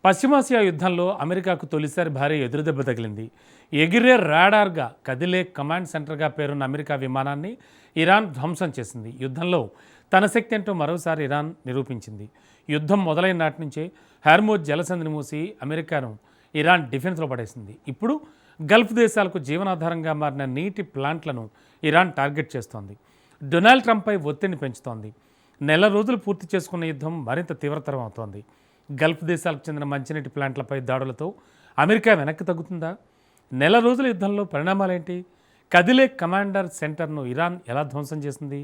పశ్చిమాసియా యుద్ధంలో అమెరికాకు తొలిసారి భారీ ఎదురుదెబ్బ తగిలింది. ఎగిరే రాడార్గా కదిలే కమాండ్ సెంటర్గా పేరున్న అమెరికా విమానాన్ని ఇరాన్ ధ్వంసం చేసింది. యుద్ధంలో తన శక్తి ఏంటో మరోసారి ఇరాన్ నిరూపించింది. యుద్ధం మొదలైన నాటి నుంచే హార్మోజ్ జలసంధిని మూసి అమెరికాను ఇరాన్ డిఫెన్స్లో పడేసింది. ఇప్పుడు గల్ఫ్ దేశాలకు జీవనాధారంగా మారిన నీటి ప్లాంట్లను ఇరాన్ టార్గెట్ చేస్తోంది. డొనాల్డ్ ట్రంప్పై ఒత్తిడిని పెంచుతోంది. నెల రోజులు పూర్తి చేసుకున్న యుద్ధం మరింత తీవ్రతరం అవుతోంది. గల్ఫ్ దేశాలకు చెందిన మంచినీటి ప్లాంట్లపై దాడులతో అమెరికా వెనక్కి తగ్గుతుందా? నెల రోజుల యుద్ధంలో పరిణామాలేంటి? కదిలే కమాండర్ సెంటర్ను ఇరాన్ ఎలా ధ్వంసం చేసింది?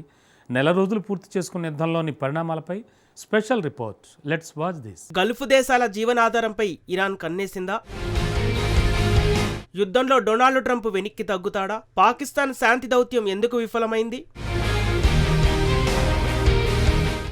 నెల రోజులు పూర్తి చేసుకున్న యుద్ధంలోని పరిణామాలపై special report. Let's watch this. Gulf దేశాల జీవనాధారంపై ఇరాన్ కన్నేసిందా? యుద్ధంలో డొనాల్డ్ ట్రంప్ వెనక్కి తగ్గుతాడా? పాకిస్తాన్ శాంతి దౌత్యం ఎందుకు విఫలమైంది?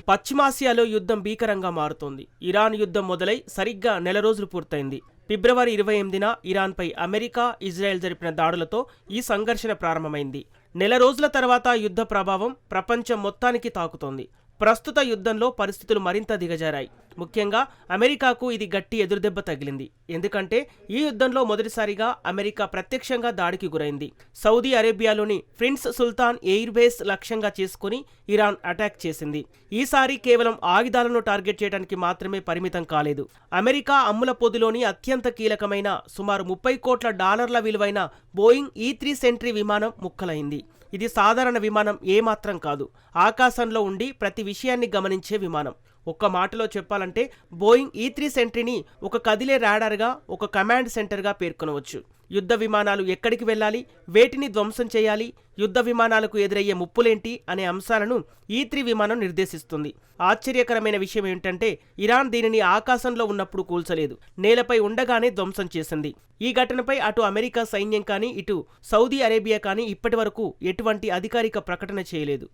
పశ్చిమాసియాలో యుద్ధం భీకరంగా మారుతోంది. ఇరాన్ యుద్ధం మొదలై సరిగ్గా నెల రోజులు పూర్తయింది. ఫిబ్రవరి 28న ఇరాన్పై అమెరికా, ఇజ్రాయెల్ జరిపిన దాడులతో ఈ సంఘర్షణ ప్రారంభమైంది. నెల రోజుల తర్వాత యుద్ధ ప్రభావం ప్రపంచం మొత్తానికి తాకుతోంది. ప్రస్తుత యుద్ధంలో పరిస్థితులు మరింత దిగజారాయి. ముఖ్యంగా అమెరికాకు ఇది గట్టి ఎదురుదెబ్బ తగిలింది. ఎందుకంటే ఈ యుద్ధంలో మొదటిసారిగా అమెరికా ప్రత్యక్షంగా దాడికి గురైంది. సౌదీ అరేబియాలోని ప్రిన్స్ సుల్తాన్ ఎయిర్ బేస్ లక్ష్యంగా చేసుకుని ఇరాన్ అటాక్ చేసింది. ఈసారి కేవలం ఆయుధాలను టార్గెట్ చేయడానికి మాత్రమే పరిమితం కాలేదు. అమెరికా అమ్ముల పొదిలోని అత్యంత కీలకమైన సుమారు $30 కోట్ల విలువైన బోయింగ్ E-3 సెంట్రీ విమానం ముక్కలైంది. ఇది సాధారణ విమానం ఏమాత్రం కాదు. ఆకాశంలో ఉండి ప్రతి విషయాన్ని గమనించే విమానం. ఒక్క మాటలో చెప్పాలంటే బోయింగ్ E-3 సెంట్రీని ఒక కదిలే రాడార్గా, ఒక కమాండ్ సెంటర్గా పేర్కొనవచ్చు. యుద్ధ విమానాలు ఎక్కడికి వెళ్ళాలి, వేటిని ధ్వంసం చేయాలి, యుద్ధ విమానాలకు ఎదురయ్యే ముప్పులేంటి అనే అంశాలను E-3 విమానం నిర్దేశిస్తుంది. ఆశ్చర్యకరమైన విషయం ఏమిటంటే ఇరాన్ దీనిని ఆకాశంలో ఉన్నప్పుడు కూల్చలేదు, నేలపై ఉండగానే ధ్వంసం చేసింది. ఈ ఘటనపై అటు అమెరికా సైన్యం కానీ, ఇటు సౌదీ అరేబియా కానీ ఇప్పటి వరకు ఎటువంటి అధికారిక ప్రకటన చేయలేదు.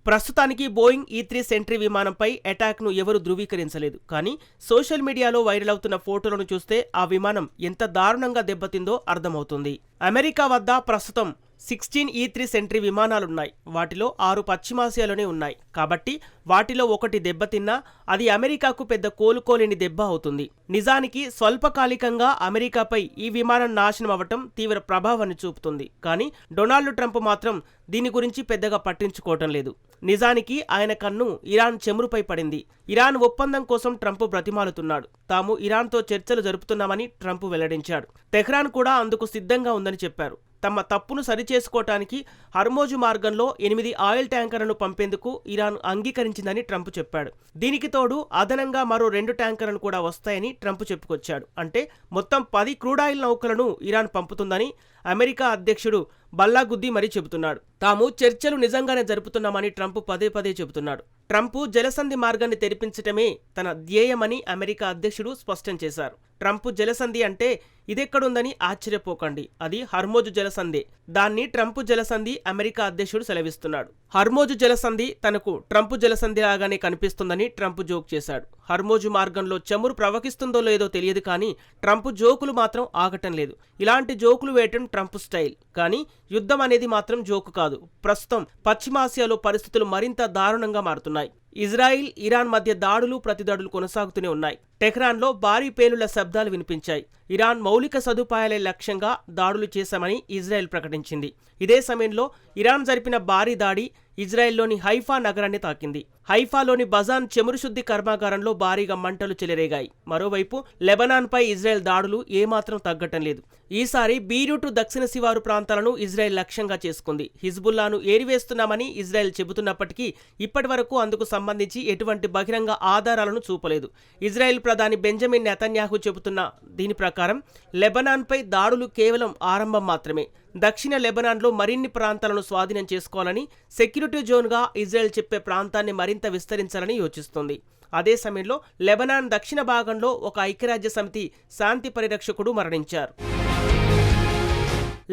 ప్రస్తుతానికి బోయింగ్ E-3 సెంట్రీ విమానంపై అటాక్ను ఎవరు ధృవీకరించలేదు. కానీ సోషల్ మీడియాలో వైరల్ అవుతున్న ఫోటోలను చూస్తే ఆ విమానం ఎంత దారుణంగా దెబ్బతిందో అర్థమవుతుంది. అమెరికా వద్ద ప్రస్తుతం 16 E-3 సెంట్రీ విమానాలున్నాయి. వాటిలో 6 పశ్చిమాసియాలోనే ఉన్నాయి. కాబట్టి వాటిలో ఒకటి దెబ్బతిన్నా అది అమెరికాకు పెద్ద కోలుకోలేని దెబ్బ అవుతుంది. నిజానికి స్వల్పకాలికంగా అమెరికాపై ఈ విమానం నాశనం అవ్వటం తీవ్ర ప్రభావాన్ని చూపుతుంది. కానీ డొనాల్డ్ ట్రంప్ మాత్రం దీని గురించి పెద్దగా పట్టించుకోవటం లేదు. నిజానికి ఆయన కన్ను ఇరాన్ చెమురుపై పడింది. ఇరాన్ ఒప్పందం కోసం ట్రంప్ బ్రతిమాలుతున్నాడు. తాము ఇరాన్తో చర్చలు జరుపుతున్నామని ట్రంప్ వెల్లడించాడు. తెహ్రాన్ కూడా అందుకు సిద్ధంగా ఉందని చెప్పారు. తమ తప్పును సరిచేసుకోవటానికి హర్మోజు మార్గంలో 8 ఆయిల్ ట్యాంకర్లను పంపేందుకు ఇరాన్ అంగీకరించిందని ట్రంప్ చెప్పాడు. దీనికి తోడు అదనంగా మరో 2 ట్యాంకర్లను కూడా వస్తాయని ట్రంప్ చెప్పుకొచ్చాడు. అంటే మొత్తం 10 క్రూడాయిల్ నౌకలను ఇరాన్ పంపుతుందని అమెరికా అధ్యక్షుడు బల్లాగుద్ది మరీ చెబుతున్నాడు. తాము చర్చలు నిజంగానే జరుపుతున్నామని ట్రంప్ పదే చెబుతున్నాడు. ట్రంప్ జలసంధి మార్గాన్ని తెరిపించటమే తన ధ్యేయమని అమెరికా అధ్యక్షుడు స్పష్టం చేశారు. ట్రంప్ జలసంధి అంటే ఇదెక్కడుందని ఆశ్చర్యపోకండి, అది హర్మోజు జలసంధి. దాన్ని ట్రంప్ జలసంధి అమెరికా అధ్యక్షుడు సెలవిస్తున్నాడు. హర్మోజు జలసంధి తనకు ట్రంప్ జలసంధి లాగానే కనిపిస్తుందని ట్రంప్ జోక్ చేశాడు. హర్మోజు మార్గంలో చమురు ప్రవహిస్తుందో లేదో తెలియదు, కానీ ట్రంప్ జోకులు మాత్రం ఆగటం లేదు. ఇలాంటి జోకులు వేయటం ట్రంప్ స్టైల్. కానీ యుద్ధం అనేది మాత్రం జోకు కాదు. ప్రస్తుతం పశ్చిమాసియాలో పరిస్థితులు మరింత దారుణంగా మారుతున్నాయి. ఇజ్రాయిల్, ఇరాన్ మధ్య దాడులు, ప్రతిదాడులు కొనసాగుతూనే ఉన్నాయి. టెహ్రాన్లో భారీ పేలుళ్ల శబ్దాలు వినిపించాయి. ఇరాన్ మౌలిక సదుపాయాలే లక్ష్యంగా దాడులు చేశామని ఇజ్రాయెల్ ప్రకటించింది. ఇదే సమయంలో ఇరాన్ జరిపిన భారీ దాడి ఇజ్రాయెల్లోని హైఫా నగరాన్ని తాకింది. హైఫాలోని బజాన్ చమురు శుద్ధి కర్మాగారంలో భారీగా మంటలు చెలరేగాయి. మరోవైపు లెబనాన్పై ఇజ్రాయెల్ దాడులు ఏమాత్రం తగ్గటం లేదు. ఈసారి బీరూటు దక్షిణ శివారు ప్రాంతాలను ఇజ్రాయెల్ లక్ష్యంగా చేసుకుంది. హిజ్బుల్లాను ఏరివేస్తున్నామని ఇజ్రాయెల్ చెబుతున్నప్పటికీ ఇప్పటి వరకు అందుకు సంబంధించి ఎటువంటి బహిరంగ ఆధారాలను చూపలేదు. ఇజ్రాయెల్ ప్రధాని బెంజమిన్ నెతన్యాహు చెబుతున్న దీని ప్రకారం లెబనాన్పై దాడులు కేవలం ఆరంభం మాత్రమే. దక్షిణ లెబనాన్లో మరిన్ని ప్రాంతాలను స్వాధీనం చేసుకోవాలని, సెక్యూరిటీ జోన్గా ఇజ్రాయెల్ చెప్పే ప్రాంతాన్ని మరింత విస్తరించాలని యోచిస్తోంది. అదే సమయంలో లెబనాన్ దక్షిణ భాగంలో ఒక ఐక్యరాజ్య సమితి శాంతి పరిరక్షకుడు మరణించారు.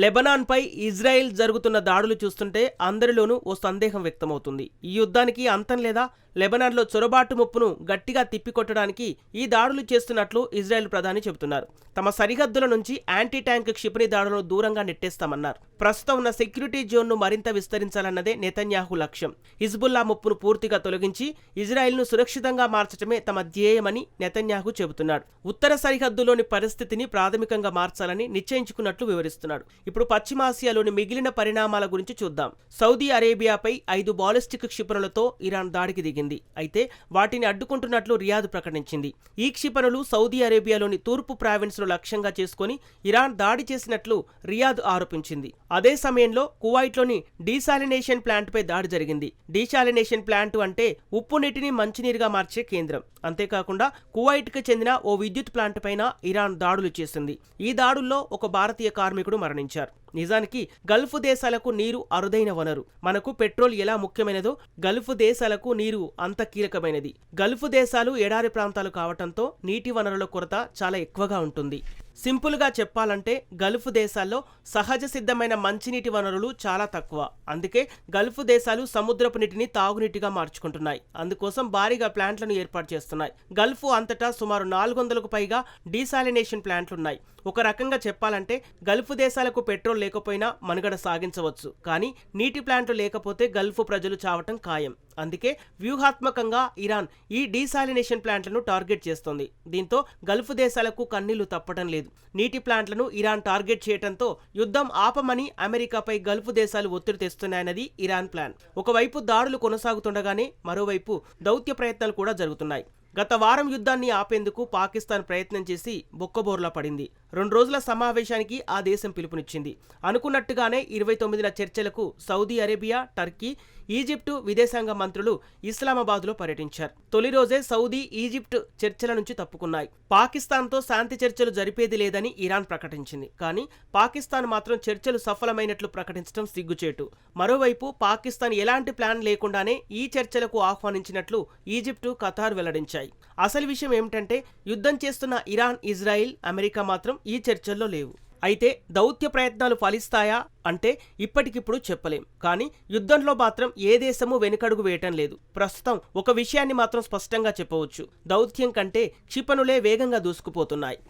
లెబనాన్పై ఇజ్రాయెల్ జరుగుతున్న దాడులు చూస్తుంటే అందరిలోనూ ఓ సందేహం వ్యక్తమవుతుంది. ఈ యుద్ధానికి అంతం లేదా? లెబనాన్లో చొరబాటు ముప్పును గట్టిగా తిప్పికొట్టడానికి ఈ దాడులు చేస్తున్నట్లు ఇజ్రాయెల్ ప్రధాని చెబుతున్నారు. తమ సరిహద్దుల నుంచి యాంటీ ట్యాంక్ క్షిపణి దాడులను దూరంగా నెట్టేస్తామన్నారు. ప్రస్తుతం ఉన్న సెక్యూరిటీ జోన్ను మరింత విస్తరించాలన్నదే నెతన్యాహు లక్ష్యం. హిజ్బుల్లా ముప్పును పూర్తిగా తొలగించి ఇజ్రాయెల్ను సురక్షితంగా మార్చడమే తమ ధ్యేయమని నెతన్యాహు చెబుతున్నాడు. ఉత్తర సరిహద్దులోని పరిస్థితిని ప్రాథమికంగా మార్చాలని నిశ్చయించుకున్నట్లు వివరిస్తున్నాడు. ఇప్పుడు పశ్చిమాసియాలోని మిగిలిన పరిణామాల గురించి చూద్దాం. సౌదీ అరేబియాపై 5 బాలిస్టిక్ క్షిపణులతో ఇరాన్ దాడికి దిగింది. అయితే వాటిని అడ్డుకుంటున్నట్లు రియాద్ ప్రకటించింది. ఈ క్షిపణులు సౌదీ అరేబియాలోని తూర్పు ప్రావిన్స్ను లక్ష్యంగా చేసుకుని ఇరాన్ దాడి చేసినట్లు రియాద్ ఆరోపించింది. అదే సమయంలో కువైట్లోని డీసాలినేషన్ ప్లాంట్పై దాడి జరిగింది. డీసాలినేషన్ ప్లాంట్ అంటే ఉప్పు నీటిని మంచినీరుగా మార్చే కేంద్రం. అంతేకాకుండా కువైట్కి చెందిన ఓ విద్యుత్ ప్లాంట్ పైన ఇరాన్ దాడులు చేసింది. ఈ దాడుల్లో ఒక భారతీయ కార్మికుడు మరణించారు. నిజానికి గల్ఫ్ దేశాలకు నీరు అరుదైన వనరు. మనకు పెట్రోల్ ఎలా ముఖ్యమైనదో గల్ఫ్ దేశాలకు నీరు అంత కీలకమైనది. గల్ఫ్ దేశాలు ఎడారి ప్రాంతాలు కావటంతో నీటి వనరుల కొరత చాలా ఎక్కువగా ఉంటుంది. సింపుల్గా చెప్పాలంటే గల్ఫ్ దేశాల్లో సహజ సిద్ధమైన మంచినీటి వనరులు చాలా తక్కువ. అందుకే గల్ఫ్ దేశాలు సముద్రపు నీటిని తాగునీటిగా మార్చుకుంటున్నాయి. అందుకోసం భారీగా ప్లాంట్లను ఏర్పాటు చేస్తున్నాయి. గల్ఫ్ అంతటా సుమారు 400కు పైగా డీసాలినేషన్ ప్లాంట్లున్నాయి. ఒక రకంగా చెప్పాలంటే గల్ఫ్ దేశాలకు పెట్రోల్ లేకపోయినా మనుగడ సాగించవచ్చు. కానీ నీటి ప్లాంట్లు లేకపోతే గల్ఫ్ ప్రజలు చావటం ఖాయం. అందుకే వ్యూహాత్మకంగా ఇరాన్ ఈ డీసాలినేషన్ ప్లాంట్లను టార్గెట్ చేస్తోంది. దీంతో గల్ఫ్ దేశాలకు కన్నీళ్లు తప్పడం లేదు. నీటి ప్లాంట్లను ఇరాన్ టార్గెట్ చేయడంతో యుద్ధం ఆపమని అమెరికాపై గల్ఫ్ దేశాలు ఒత్తిడి తెస్తున్నాయన్నది ఇరాన్ ప్లాన్. ఒకవైపు దాడులు కొనసాగుతుండగానే మరోవైపు దౌత్య ప్రయత్నాలు కూడా జరుగుతున్నాయి. గత వారం యుద్ధాన్ని ఆపేందుకు పాకిస్తాన్ ప్రయత్నం చేసి బొక్కబోర్లా పడింది. 2 రోజుల సమావేశానికి ఆ దేశం పిలుపునిచ్చింది. అనుకున్నట్టుగానే 29న చర్చలకు సౌదీ అరేబియా, టర్కీ, ఈజిప్టు విదేశాంగ మంత్రులు ఇస్లామాబాద్లో పర్యటించారు. తొలి రోజే సౌదీ, ఈజిప్ట్ చర్చల నుంచి తప్పుకున్నాయి. పాకిస్తాన్తో శాంతి చర్చలు జరిపేది లేదని ఇరాన్ ప్రకటించింది. కానీ పాకిస్తాన్ మాత్రం చర్చలు సఫలమైనట్లు ప్రకటించడం సిగ్గుచేటు. మరోవైపు పాకిస్తాన్ ఎలాంటి ప్లాన్ లేకుండానే ఈ చర్చలకు ఆహ్వానించినట్లు ఈజిప్టు, ఖతార్ వెల్లడించాయి. అసలు విషయం ఏమిటంటే యుద్ధం చేస్తున్న ఇరాన్, ఇజ్రాయిల్, అమెరికా మాత్రం ఈ చర్చల్లో లేవు. అయితే దౌత్య ప్రయత్నాలు ఫలిస్తాయా అంటే ఇప్పటికిప్పుడు చెప్పలేం. కానీ యుద్ధంలో మాత్రం ఏ దేశము వెనుకడుగు వేయటం లేదు. ప్రస్తుతం ఒక విషయాన్ని మాత్రం స్పష్టంగా చెప్పవచ్చు. దౌత్యం కంటే క్షిపణులే వేగంగా దూసుకుపోతున్నాయి.